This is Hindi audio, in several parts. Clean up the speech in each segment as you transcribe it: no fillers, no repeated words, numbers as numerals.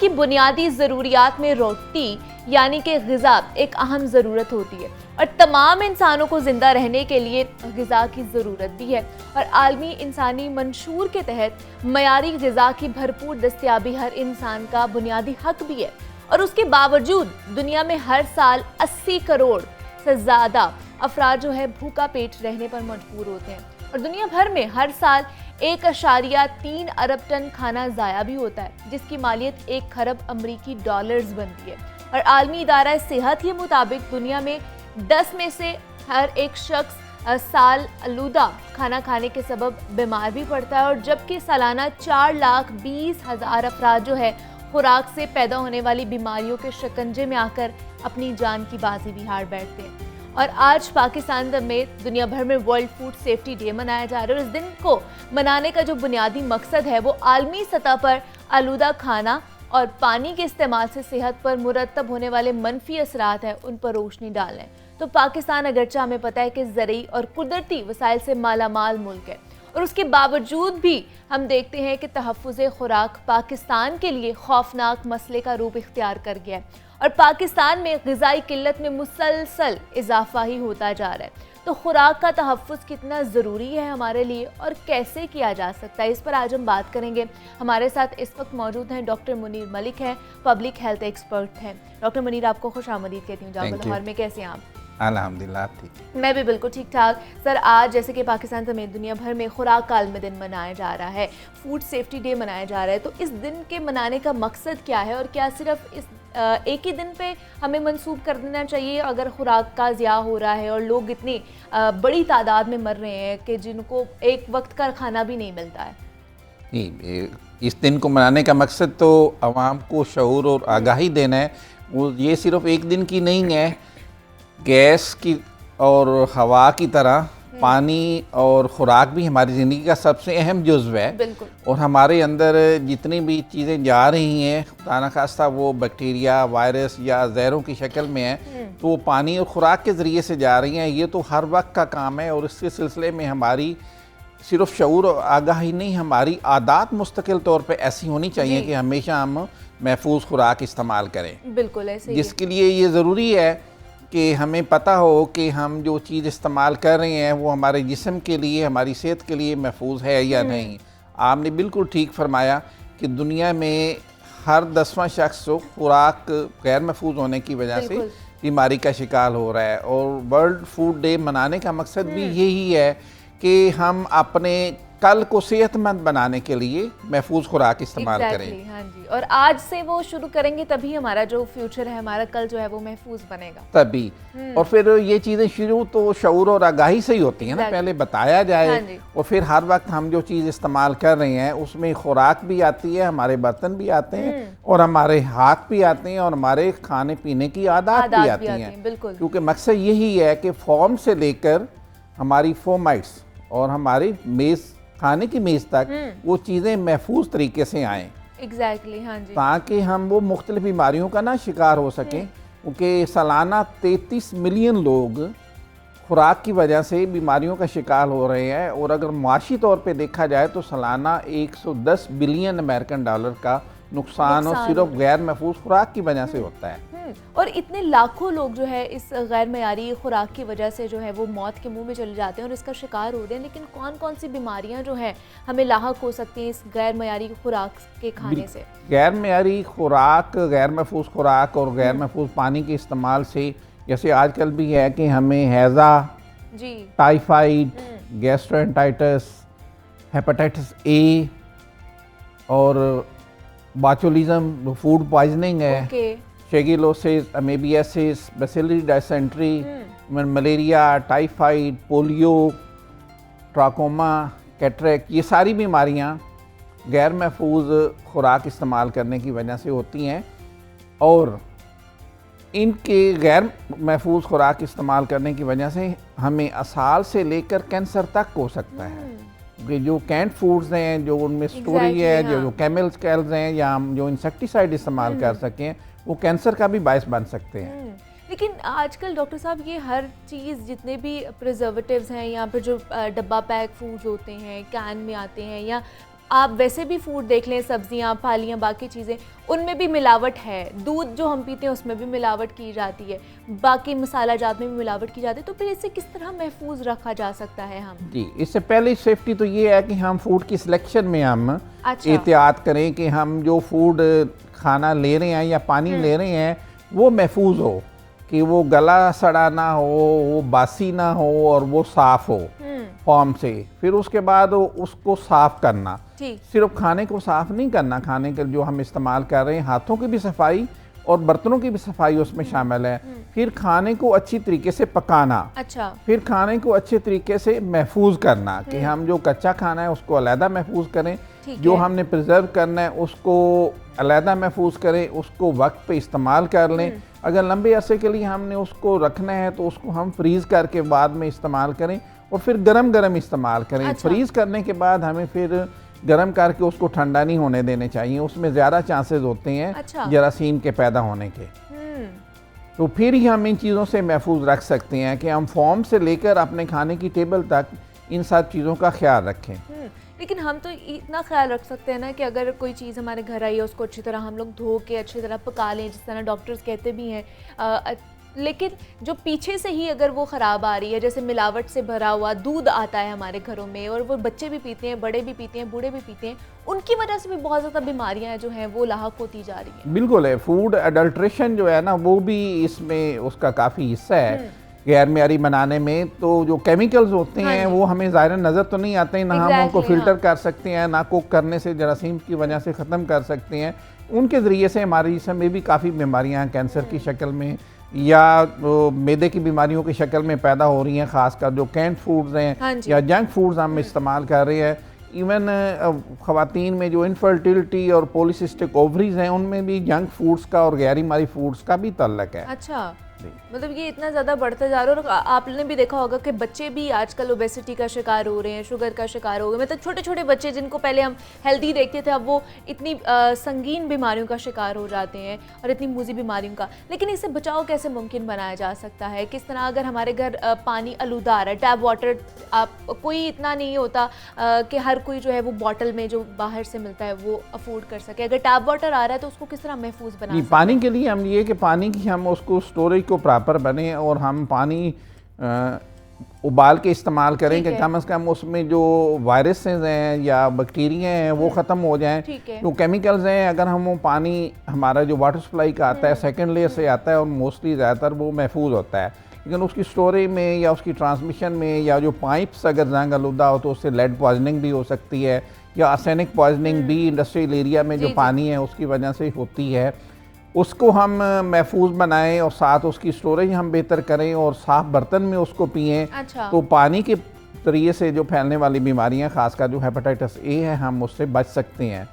कि बुनियादी ज़रूरियात में रोटी यानी कि ग़िज़ा एक अहम ज़रूरत होती है और तमाम इंसानों को ज़िंदा रहने के लिए ग़िज़ा की ज़रूरत भी है। और आलमी इंसानी मंशूर के तहत मयारी ग़िज़ा की भरपूर दस्तयाबी हर इंसान का बुनियादी हक भी है। और उसके बावजूद दुनिया में हर साल 80 करोड़ से ज़्यादा अफराद जो है भूखा पेट रहने पर मजबूर होते हैं और दुनिया भर में हर साल 1.3 अरब टन खाना ज़ाया भी होता है, जिसकी मालियत 1 खरब अमरीकी डॉलर्स बनती है। और आलमी इदारा सेहत के मुताबिक दुनिया में 10 में से हर एक शख्स साल आलूदा खाना खाने के सबब बीमार भी पड़ता है। और जबकि सालाना 4,20,000 अफराद जो है खुराक से पैदा होने वाली बीमारियों के शिकंजे में आकर अपनी जान की बाजी भी हार बैठते हैं। और आज पाकिस्तान में दुनिया भर में वर्ल्ड फूड सेफ्टी डे मनाया जा रहा है और इस दिन को मनाने का जो बुनियादी मकसद है वो आलमी सतह पर आलूदा खाना और पानी के इस्तेमाल से सेहत पर मुरतब होने वाले मनफी असरात हैं उन पर रोशनी डालें। तो पाकिस्तान अगरचे हमें पता है कि ज़रूरी और कुदरती वसाइल से मालामाल मुल्क है और उसके बावजूद भी हम देखते हैं कि तहफ़्फ़ुज़ खुराक पाकिस्तान के लिए खौफनाक मसले का रूप इख्तियार कर गया है और पाकिस्तान में ग़िज़ाई किल्लत में मुसलसल इजाफा ही होता जा रहा है। तो खुराक का तहफ़्फ़ुज़ कितना ज़रूरी है हमारे लिए और कैसे किया जा सकता है, इस पर आज हम बात करेंगे। हमारे साथ इस वक्त मौजूद हैं डॉक्टर मुनीर मलिक हैं, पब्लिक हेल्थ एक्सपर्ट हैं। डॉक्टर मुनीर, आपको खुशामदीद कहती हूँ। जाओ लाहौर में कैसे हैं आप? अल्हम्दुलिल्लाह ठीक। मैं भी बिल्कुल ठीक ठाक। सर, आज जैसे कि पाकिस्तान समेत दुनिया भर में खुराक का आलमी दिन मनाया जा रहा है, फूड सेफ्टी डे मनाया जा रहा है, तो इस दिन के मनाने का मकसद क्या है और क्या सिर्फ इस एक ही दिन पे हमें मंसूब कर देना चाहिए अगर खुराक का ज़िया हो रहा है और लोग इतनी बड़ी तादाद में मर रहे हैं कि जिनको एक वक्त का खाना भी नहीं मिलता है? इस दिन को मनाने का मकसद तो आवाम को शऊर और आगाही देना है। वो ये सिर्फ एक दिन की नहीं है, गैस की और हवा की तरह पानी और ख़ुराक भी हमारी ज़िंदगी का सबसे अहम जुज़्व है। बिल्कुल। और हमारे अंदर जितनी भी चीज़ें जा रही हैं खुदा न खास्ता वो बैक्टीरिया, वायरस या जहरों की शक्ल में है, तो वो पानी और ख़ुराक के ज़रिए से जा रही हैं। ये तो हर वक्त का काम है और इसके सिलसिले में हमारी सिर्फ शऊर और आगाही नहीं, हमारी आदत मुस्तकिल तौर पर ऐसी होनी चाहिए कि हमेशा हम महफूज खुराक इस्तेमाल करें। बिल्कुल ऐसे, जिसके लिए ये ज़रूरी है कि हमें पता हो कि हम जो चीज़ इस्तेमाल कर रहे हैं वो हमारे जिस्म के लिए, हमारी सेहत के लिए महफूज है या नहीं। आपने बिल्कुल ठीक फरमाया कि दुनिया में हर 10वां शख्स जो खुराक गैर महफूज होने की वजह से बीमारी का शिकार हो रहा है। और वर्ल्ड फूड डे मनाने का मकसद भी यही है कि हम अपने कल को सेहतमंद बनाने के लिए महफूज खुराक इस्तेमाल करें। हाँ जी, और आज से वो शुरू करेंगे तभी हमारा जो फ्यूचर है, हमारा कल जो है वो महफूज बनेगा तभी। और फिर ये चीज़ें शुरू तो शऊर और आगाही से ही होती हैं ना, पहले बताया जाए। हाँ, और फिर हर वक्त हम जो चीज़ इस्तेमाल कर रहे हैं उसमें खुराक भी आती है, हमारे बर्तन भी आते हैं और हमारे हाथ भी आते हैं और हमारे खाने पीने की आदत भी आती हैं। बिल्कुल, क्योंकि मकसद यही है कि फॉर्म से लेकर हमारी फोमाइट्स और हमारी मेज़, खाने की मेज़ तक वो चीज़ें महफूज तरीके से आएँ। एग्जैक्टली, हाँ जी, ताकि हम वो मुख्तलिफ बीमारियों का ना शिकार हो सकें। क्योंकि सालाना 33 मिलियन लोग खुराक की वजह से बीमारियों का शिकार हो रहे हैं और अगर माशी तौर पे देखा जाए तो सालाना 110 बिलियन अमेरिकन डॉलर का नुकसान और सिर्फ गैर महफूज खुराक की वजह से होता है। और इतने लाखों लोग जो है इस गैर मयारी खुराक की वजह से जो है वो मौत के मुंह में चले जाते हैं और इसका शिकार हो रहे हैं। लेकिन कौन कौन सी बीमारियां जो है हमें लाहक हो सकती हैं इस गैर मयारी खुराक के खाने से? गैर मयारी खुराक, गैर महफूज खुराक और गैर महफूज पानी के इस्तेमाल से, जैसे आजकल भी है कि हमें हैज़ा, टाइफाइड, गैस्ट्रोएंटाइटिस, हेपेटाइटिस ए और बाचुलिज्म फूड पॉइजनिंग है, shigellosis, amoebiasis, bacillary dysentery, malaria, typhoid, polio, trachoma, cataract, ये सारी बीमारियां गैर महफूज खुराक इस्तेमाल करने की वजह से होती हैं। और इनके गैर महफूज खुराक इस्तेमाल करने की वजह से हमें असाल से लेकर कैंसर तक हो सकता है। कि जो कैंट फूड्स हैं, जो उनमें स्टोरेज है, जो केमिकल्स हैं या हम जो इंसेक्टिसाइड इस्तेमाल कर सकें, वो कैंसर का भी बायस बन सकते हैं। लेकिन आजकल डॉक्टर साहब ये हर चीज़, जितने भी प्रिजर्वेटिव्स हैं या फिर जो डब्बा पैक फूड्स होते हैं, कैन में आते हैं या आप वैसे भी फूड देख लें, सब्जियां, फलियां, बाकी चीज़ें, उनमें भी मिलावट है। दूध जो हम पीते हैं उसमें भी मिलावट की जाती है, बाकी मसाला जात में भी मिलावट की जाती है। तो फिर इसे किस तरह महफूज रखा जा सकता है हम? जी, इससे पहले सेफ्टी तो ये है कि हम फूड की सिलेक्शन में हम एहतियात करें कि हम जो फूड खाना ले रहे हैं या पानी ले रहे हैं वो महफूज हो, कि वो गला सड़ा ना हो, वो बासी ना हो और वो साफ़ हो फॉर्म से। फिर उसके बाद उसको साफ़ करना, सिर्फ खाने को साफ़ नहीं करना, खाने के जो हम इस्तेमाल कर रहे हैं हाथों की भी सफाई और बर्तनों की भी सफाई उसमें शामिल है। फिर खाने को अच्छी तरीके से पकाना, फिर खाने को अच्छे तरीके से महफूज करना, कि हम जो कच्चा खाना है उसको अलहदा महफूज करें, जो हमने प्रिजर्व करना है उसको अलहदा महफूज करें, उसको वक्त पे इस्तेमाल कर लें। अगर लंबे अरसे के लिए हमने उसको रखना है तो उसको हम फ्रीज़ करके बाद में इस्तेमाल करें और फिर गरम गरम इस्तेमाल करें। फ्रीज़ करने के बाद हमें फिर गरम करके उसको ठंडा नहीं होने देने चाहिए, उसमें ज़्यादा चांसेस होते हैं जरासीम के पैदा होने के। तो फिर ही हम इन चीज़ों से महफूज रख सकते हैं कि हम फॉर्म से लेकर अपने खाने की टेबल तक इन सब चीज़ों का ख्याल रखें। लेकिन हम तो इतना ख्याल रख सकते हैं ना कि अगर कोई चीज़ हमारे घर आई है उसको अच्छी तरह हम लोग धो के अच्छी तरह पका लें, जिस तरह डॉक्टर्स कहते भी हैं। लेकिन जो पीछे से ही अगर वो ख़राब आ रही है, जैसे मिलावट से भरा हुआ दूध आता है हमारे घरों में और वो बच्चे भी पीते हैं, बड़े भी पीते हैं, बूढ़े भी पीते हैं, उनकी वजह से भी बहुत ज़्यादा बीमारियां जो हैं वो लाहक होती जा रही हैं। बिल्कुल है, फूड अडल्ट्रेशन जो है ना वो भी इसमें उसका काफ़ी हिस्सा है गैर मियारी बनाने में। तो जो केमिकल्स होते हैं वो हमें ज़ाहिर नज़र तो नहीं आते हैं, ना हम उनको फ़िल्टर कर सकते हैं, ना कुक करने से जरासीम की वजह से ख़त्म कर सकते हैं। उनके ज़रिए से हमारे जिस्म में भी काफ़ी बीमारियाँ कैंसर की शक्ल में या मैदे की बीमारियों की शक्ल में पैदा हो रही हैं, ख़ासकर जो कैंट फूड्स हैं या जंक फूड्स हम इस्तेमाल कर रहे हैं। इवन ख़वातीन में जो इनफर्टिलिटी और पॉलीसिस्टिक ओवरीज हैं उनमें भी जंक फूड्स का और गैर मारी फूड्स का भी तल्लक है। अच्छा, मतलब ये इतना ज़्यादा बढ़ता जा रहा है। और आपने भी देखा होगा कि बच्चे भी आजकल ओबेसिटी का शिकार हो रहे हैं, शुगर का शिकार हो गए। मतलब छोटे छोटे बच्चे जिनको पहले हम हेल्दी देखते थे, अब वो इतनी संगीन बीमारियों का शिकार हो जाते हैं और इतनी मूजी बीमारियों का। लेकिन इससे बचाव कैसे मुमकिन बनाया जा सकता है? किस तरह, अगर हमारे घर पानी आलूदा आ रहा है, टैप वाटर आप कोई इतना नहीं होता कि हर कोई जो है वो बॉटल में जो बाहर से मिलता है वो अफोर्ड कर सके, अगर टैप वाटर आ रहा है तो उसको किस तरह महफूज बना सकते हैं? पानी के लिए हम ये कि पानी की हम उसको स्टोरेज को प्रॉपर बने और हम पानी उबाल के इस्तेमाल करें कि कम से कम उसमें जो वायरसेस हैं या बैक्टीरिया हैं वो ख़त्म हो जाएं। जो केमिकल्स हैं, अगर हम वो पानी हमारा जो वाटर सप्लाई का आता है सेकंड लेयर से आता है और मोस्टली ज़्यादातर वो महफूज होता है, लेकिन उसकी स्टोरेज में या उसकी ट्रांसमिशन में या जो पाइप्स अगर जंग आलूदा हो तो उससे लेड पॉइजनिंग भी हो सकती है या आर्सेनिक पॉइजनिंग भी इंडस्ट्रियल एरिया में जो पानी है उसकी वजह से होती है। उसको हम महफूज बनाएं और साथ उसकी स्टोरेज हम बेहतर करें और साफ़ बर्तन में उसको पिएं। तो पानी के ज़रिए से जो फैलने वाली बीमारियां, खासकर जो हेपेटाइटिस ए है, हम उससे बच सकते हैं।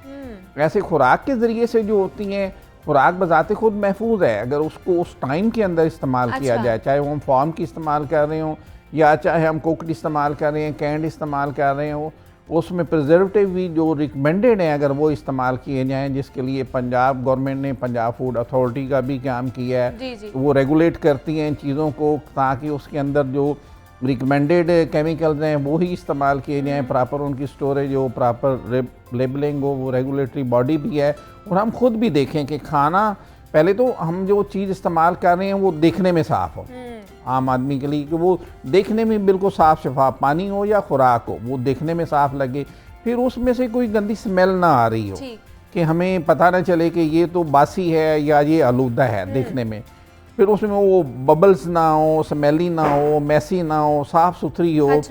ऐसे खुराक के ज़रिए से जो होती हैं, खुराक बज़ाते खुद महफूज है अगर उसको उस टाइम के अंदर इस्तेमाल किया जाए, चाहे वो हम फॉर्म की इस्तेमाल कर रहे हों या चाहे हम कुकड इस्तेमाल कर रहे हैं, कैंड इस्तेमाल कर रहे हों, उसमें प्रिजर्वेटिव भी जो रिकमेंडेड हैं अगर वो इस्तेमाल किए जाएं, जिसके लिए पंजाब गवर्नमेंट ने पंजाब फूड अथॉरिटी का भी काम किया है। वो रेगुलेट करती हैं इन चीज़ों को ताकि उसके अंदर जो रिकमेंडेड केमिकल्स हैं वो ही इस्तेमाल किए जाएँ, प्रॉपर उनकी स्टोरेज हो, प्रॉपर लेबलिंग हो, वो रेगुलेटरी बॉडी भी है। और हम खुद भी देखें कि खाना, पहले तो हम जो चीज़ इस्तेमाल कर रहे हैं वो देखने में साफ़ हो, आम आदमी के लिए कि वो देखने में बिल्कुल साफ़ शफाफ पानी हो या खुराक हो वो देखने में साफ़ लगे, फिर उसमें से कोई गंदी स्मेल ना आ रही हो कि हमें पता ना चले कि ये तो बासी है या ये आलूदा है देखने में, फिर उसमें वो बबल्स ना हो, स्मेली ना हो, मैसी ना हो, साफ़ सुथरी हो,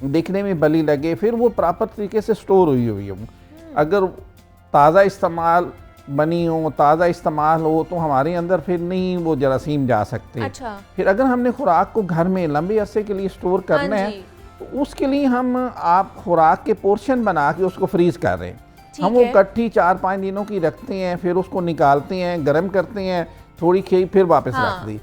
देखने में भली लगे, फिर वो प्रॉपर तरीके से स्टोर हुई हो। अगर ताज़ा इस्तेमाल बनी हो, ताज़ा इस्तेमाल हो तो हमारे अंदर फिर नहीं वो जरासीम जा सकते। फिर अगर हमने खुराक को घर में लंबे अरसे के लिए स्टोर करना है तो उसके लिए हम आप खुराक के पोर्शन बना के उसको फ्रीज कर रहे हैं। हम वो इकट्ठी 4-5 दिनों की रखते हैं, फिर उसको निकालते हैं, गर्म करते हैं, थोड़ी खी फिर वापस रख दी।